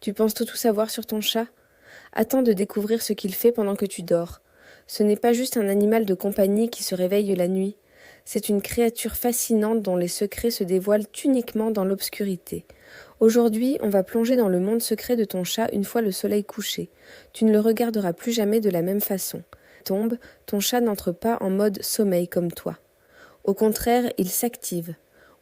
Tu penses tout savoir sur ton chat? Attends de découvrir ce qu'il fait pendant que tu dors. Ce n'est pas juste un animal de compagnie qui se réveille la nuit. C'est une créature fascinante dont les secrets se dévoilent uniquement dans l'obscurité. Aujourd'hui, on va plonger dans le monde secret de ton chat une fois le soleil couché. Tu ne le regarderas plus jamais de la même façon. Tombe, ton chat n'entre pas en mode sommeil comme toi. Au contraire, il s'active.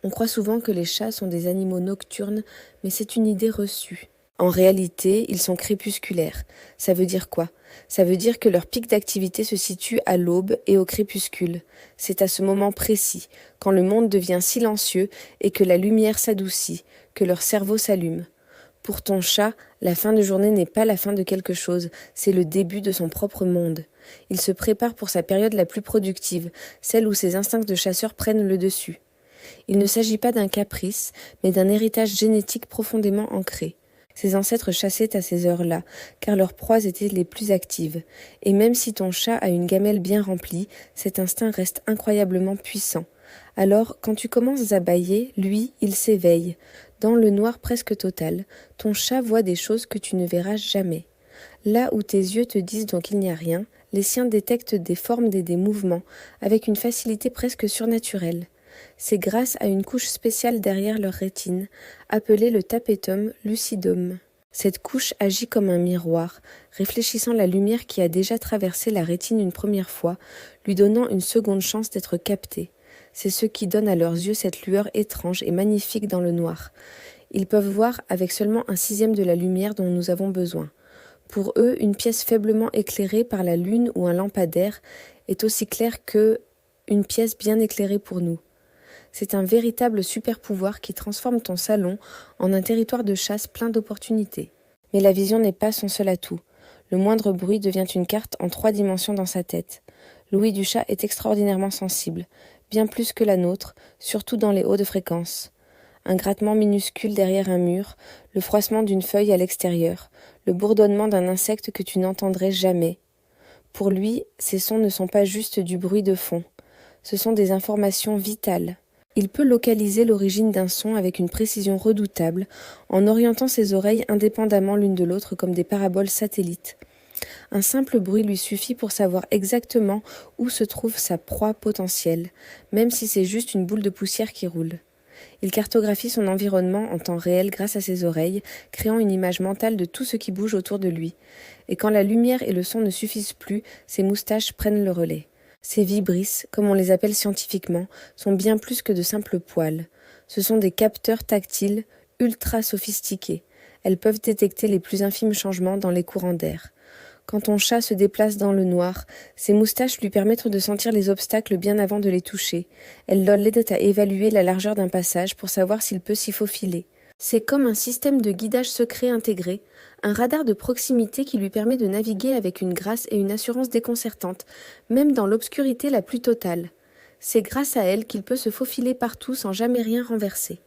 On croit souvent que les chats sont des animaux nocturnes, mais c'est une idée reçue. En réalité, ils sont crépusculaires. Ça veut dire quoi? Ça veut dire que leur pic d'activité se situe à l'aube et au crépuscule. C'est à ce moment précis, quand le monde devient silencieux et que la lumière s'adoucit, que leur cerveau s'allume. Pour ton chat, la fin de journée n'est pas la fin de quelque chose, c'est le début de son propre monde. Il se prépare pour sa période la plus productive, celle où ses instincts de chasseur prennent le dessus. Il ne s'agit pas d'un caprice, mais d'un héritage génétique profondément ancré. Ses ancêtres chassaient à ces heures-là, car leurs proies étaient les plus actives. Et même si ton chat a une gamelle bien remplie, cet instinct reste incroyablement puissant. Alors, quand tu commences à bâiller, lui, il s'éveille. Dans le noir presque total, ton chat voit des choses que tu ne verras jamais. Là où tes yeux te disent donc qu'il n'y a rien, les siens détectent des formes et des mouvements, avec une facilité presque surnaturelle. C'est grâce à une couche spéciale derrière leur rétine, appelée le tapetum lucidum. Cette couche agit comme un miroir, réfléchissant la lumière qui a déjà traversé la rétine une première fois, lui donnant une seconde chance d'être captée. C'est ce qui donne à leurs yeux cette lueur étrange et magnifique dans le noir. Ils peuvent voir avec seulement 1/6 de la lumière dont nous avons besoin. Pour eux, une pièce faiblement éclairée par la lune ou un lampadaire est aussi claire que une pièce bien éclairée pour nous. C'est un véritable super-pouvoir qui transforme ton salon en un territoire de chasse plein d'opportunités. Mais la vision n'est pas son seul atout. Le moindre bruit devient une carte en 3 dimensions dans sa tête. L'ouïe du chat est extraordinairement sensible, bien plus que la nôtre, surtout dans les hauts de fréquence. Un grattement minuscule derrière un mur, le froissement d'une feuille à l'extérieur, le bourdonnement d'un insecte que tu n'entendrais jamais. Pour lui, ces sons ne sont pas juste du bruit de fond. Ce sont des informations vitales. Il peut localiser l'origine d'un son avec une précision redoutable, en orientant ses oreilles indépendamment l'une de l'autre comme des paraboles satellites. Un simple bruit lui suffit pour savoir exactement où se trouve sa proie potentielle, même si c'est juste une boule de poussière qui roule. Il cartographie son environnement en temps réel grâce à ses oreilles, créant une image mentale de tout ce qui bouge autour de lui. Et quand la lumière et le son ne suffisent plus, ses moustaches prennent le relais. Ces vibrisses, comme on les appelle scientifiquement, sont bien plus que de simples poils. Ce sont des capteurs tactiles ultra sophistiqués. Elles peuvent détecter les plus infimes changements dans les courants d'air. Quand ton chat se déplace dans le noir, ses moustaches lui permettent de sentir les obstacles bien avant de les toucher. Elles l'aident à évaluer la largeur d'un passage pour savoir s'il peut s'y faufiler. C'est comme un système de guidage secret intégré, un radar de proximité qui lui permet de naviguer avec une grâce et une assurance déconcertantes, même dans l'obscurité la plus totale. C'est grâce à elle qu'il peut se faufiler partout sans jamais rien renverser.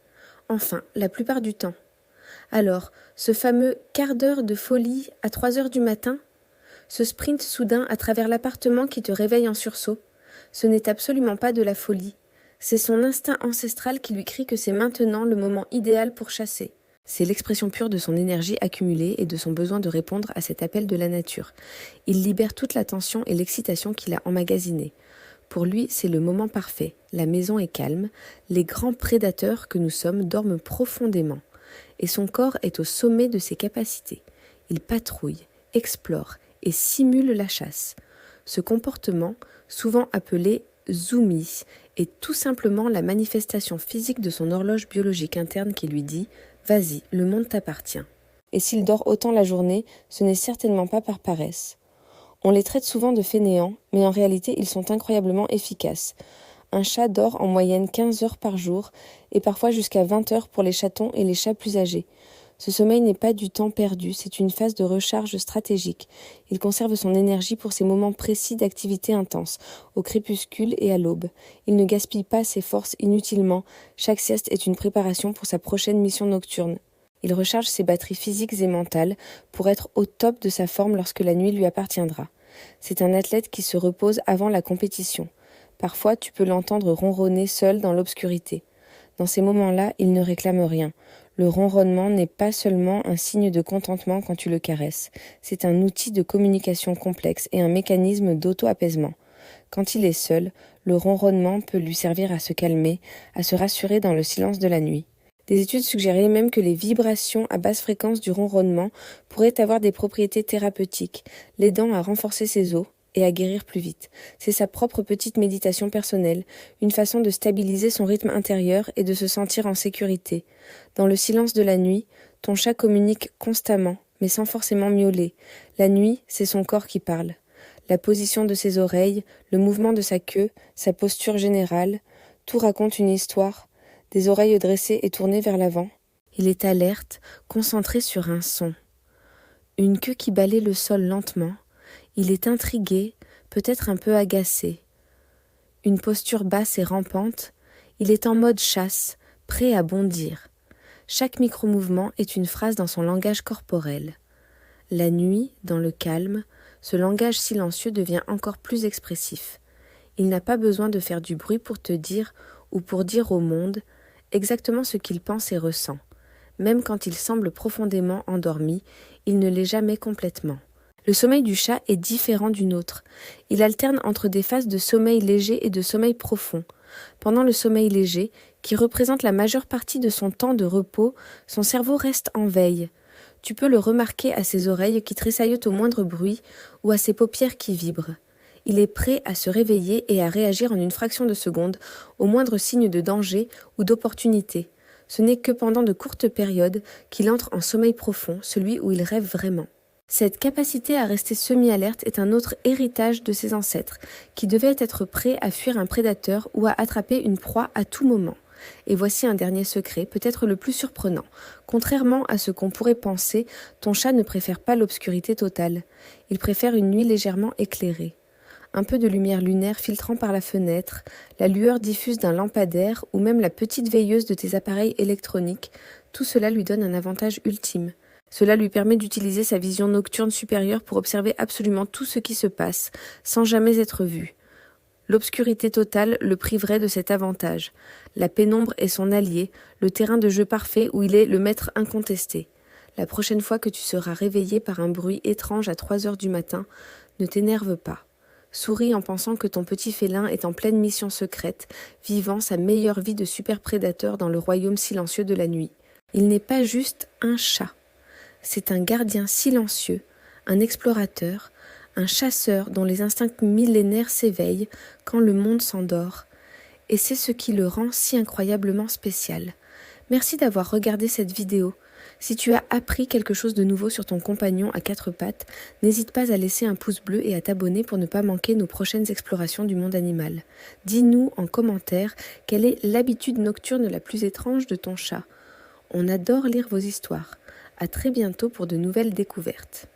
Enfin, la plupart du temps. Alors, ce fameux quart d'heure de folie à 3 heures du matin, ce sprint soudain à travers l'appartement qui te réveille en sursaut, ce n'est absolument pas de la folie. C'est son instinct ancestral qui lui crie que c'est maintenant le moment idéal pour chasser. C'est l'expression pure de son énergie accumulée et de son besoin de répondre à cet appel de la nature. Il libère toute la tension et l'excitation qu'il a emmagasinée. Pour lui, c'est le moment parfait. La maison est calme, les grands prédateurs que nous sommes dorment profondément. Et son corps est au sommet de ses capacités. Il patrouille, explore et simule la chasse. Ce comportement, souvent appelé zoomies, est tout simplement la manifestation physique de son horloge biologique interne qui lui dit « Vas-y, le monde t'appartient ». Et s'il dort autant la journée, ce n'est certainement pas par paresse. On les traite souvent de fainéants, mais en réalité ils sont incroyablement efficaces. Un chat dort en moyenne 15 heures par jour, et parfois jusqu'à 20 heures pour les chatons et les chats plus âgés. Ce sommeil n'est pas du temps perdu, c'est une phase de recharge stratégique. Il conserve son énergie pour ces moments précis d'activité intense, au crépuscule et à l'aube. Il ne gaspille pas ses forces inutilement, chaque sieste est une préparation pour sa prochaine mission nocturne. Il recharge ses batteries physiques et mentales pour être au top de sa forme lorsque la nuit lui appartiendra. C'est un athlète qui se repose avant la compétition. Parfois, tu peux l'entendre ronronner seul dans l'obscurité. Dans ces moments-là, il ne réclame rien. Le ronronnement n'est pas seulement un signe de contentement quand tu le caresses, c'est un outil de communication complexe et un mécanisme d'auto-apaisement. Quand il est seul, le ronronnement peut lui servir à se calmer, à se rassurer dans le silence de la nuit. Des études suggéraient même que les vibrations à basse fréquence du ronronnement pourraient avoir des propriétés thérapeutiques, l'aidant à renforcer ses os et à guérir plus vite. C'est sa propre petite méditation personnelle, une façon de stabiliser son rythme intérieur et de se sentir en sécurité. Dans le silence de la nuit, ton chat communique constamment, mais sans forcément miauler. La nuit, c'est son corps qui parle. La position de ses oreilles, le mouvement de sa queue, sa posture générale, tout raconte une histoire. Des oreilles dressées et tournées vers l'avant. Il est alerte, concentré sur un son. Une queue qui balaie le sol lentement. Il est intrigué, peut-être un peu agacé. Une posture basse et rampante. Il est en mode chasse, prêt à bondir. Chaque micro-mouvement est une phrase dans son langage corporel. La nuit, dans le calme, ce langage silencieux devient encore plus expressif. Il n'a pas besoin de faire du bruit pour te dire ou pour dire au monde exactement ce qu'il pense et ressent. Même quand il semble profondément endormi, il ne l'est jamais complètement. Le sommeil du chat est différent du nôtre. Il alterne entre des phases de sommeil léger et de sommeil profond. Pendant le sommeil léger, qui représente la majeure partie de son temps de repos, son cerveau reste en veille. Tu peux le remarquer à ses oreilles qui tressaillent au moindre bruit ou à ses paupières qui vibrent. Il est prêt à se réveiller et à réagir en une fraction de seconde au moindre signe de danger ou d'opportunité. Ce n'est que pendant de courtes périodes qu'il entre en sommeil profond, celui où il rêve vraiment. Cette capacité à rester semi-alerte est un autre héritage de ses ancêtres, qui devaient être prêts à fuir un prédateur ou à attraper une proie à tout moment. Et voici un dernier secret, peut-être le plus surprenant. Contrairement à ce qu'on pourrait penser, ton chat ne préfère pas l'obscurité totale. Il préfère une nuit légèrement éclairée. Un peu de lumière lunaire filtrant par la fenêtre, la lueur diffuse d'un lampadaire ou même la petite veilleuse de tes appareils électroniques, tout cela lui donne un avantage ultime. Cela lui permet d'utiliser sa vision nocturne supérieure pour observer absolument tout ce qui se passe, sans jamais être vu. L'obscurité totale le priverait de cet avantage. La pénombre est son allié, le terrain de jeu parfait où il est le maître incontesté. La prochaine fois que tu seras réveillé par un bruit étrange à 3 heures du matin, ne t'énerve pas. Souris en pensant que ton petit félin est en pleine mission secrète, vivant sa meilleure vie de super prédateur dans le royaume silencieux de la nuit. Il n'est pas juste un chat. C'est un gardien silencieux, un explorateur, un chasseur dont les instincts millénaires s'éveillent quand le monde s'endort. Et c'est ce qui le rend si incroyablement spécial. Merci d'avoir regardé cette vidéo. Si tu as appris quelque chose de nouveau sur ton compagnon à 4 pattes, n'hésite pas à laisser un pouce bleu et à t'abonner pour ne pas manquer nos prochaines explorations du monde animal. Dis-nous en commentaire quelle est l'habitude nocturne la plus étrange de ton chat. On adore lire vos histoires. À très bientôt pour de nouvelles découvertes.